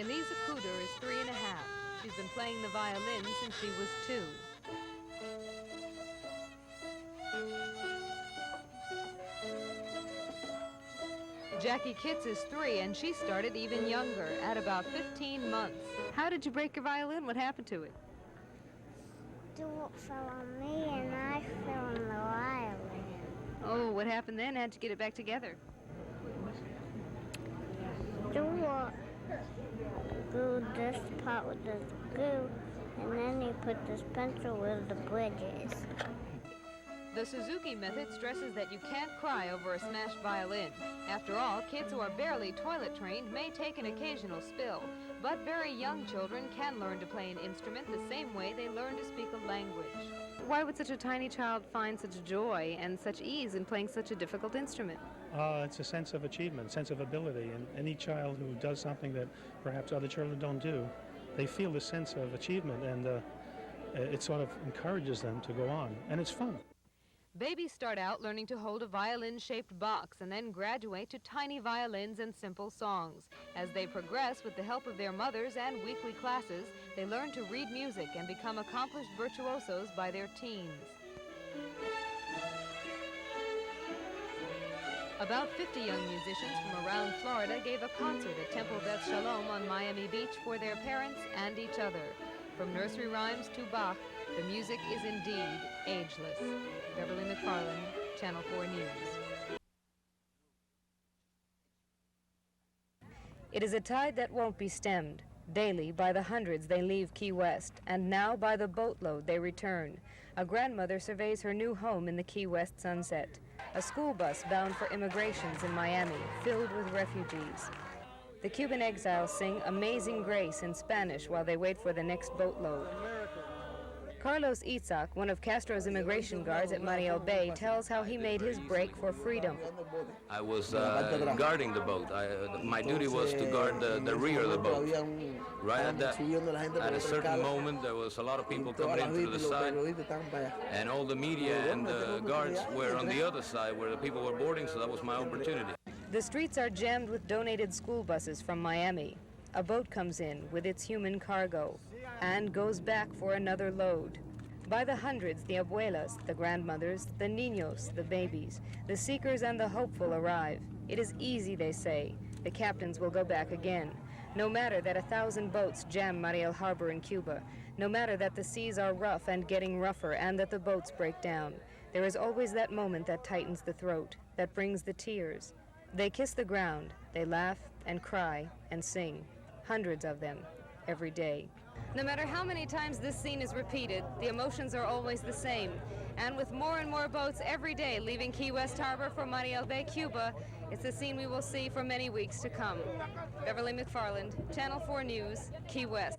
Elisa Kuder is 3½. She's been playing the violin since she was 2. Jackie Kitts is 3, and she started even younger, at about 15 months. How did you break your violin? What happened to it? It fell on me, and I fell on the violin. Oh, what happened then? How'd you get it back together? Glue this part with this glue, and then you put this pencil with the bridges. The Suzuki method stresses that you can't cry over a smashed violin. After all, kids who are barely toilet trained may take an occasional spill, but very young children can learn to play an instrument the same way they learn to speak a language. Why would such a tiny child find such joy and such ease in playing such a difficult instrument? It's a sense of achievement, sense of ability, and any child who does something that perhaps other children don't do, they feel the sense of achievement, and it sort of encourages them to go on, and it's fun. Babies start out learning to hold a violin-shaped box and then graduate to tiny violins and simple songs. As they progress with the help of their mothers and weekly classes, they learn to read music and become accomplished virtuosos by their teens. About 50 young musicians from around Florida gave a concert at Temple Beth Shalom on Miami Beach for their parents and each other. From nursery rhymes to Bach, the music is indeed ageless. Beverly McFarland, Channel 4 News. It is a tide that won't be stemmed. Daily, by the hundreds, they leave Key West, and now by the boatload they return. A grandmother surveys her new home in the Key West sunset. A school bus bound for immigrations in Miami, filled with refugees. The Cuban exiles sing Amazing Grace in Spanish while they wait for the next boatload. Carlos Itzak, one of Castro's immigration guards at Mariel Bay, tells how he made his break for freedom. I was guarding the boat. My duty was to guard the rear of the boat. Right at a certain moment, there was a lot of people coming in through the side, and all the media and the guards were on the other side where the people were boarding, so that was my opportunity. The streets are jammed with donated school buses from Miami. A boat comes in with its human cargo and goes back for another load. By the hundreds, the abuelas, the grandmothers, the niños, the babies, the seekers and the hopeful arrive. It is easy, they say. The captains will go back again. No matter that 1,000 boats jam Mariel Harbor in Cuba, no matter that the seas are rough and getting rougher and that the boats break down, there is always that moment that tightens the throat, that brings the tears. They kiss the ground, they laugh and cry and sing. Hundreds of them, every day. No matter how many times this scene is repeated, the emotions are always the same. And with more and more boats every day leaving Key West Harbor for Mariel Bay, Cuba, it's a scene we will see for many weeks to come. Beverly McFarland, Channel 4 News, Key West.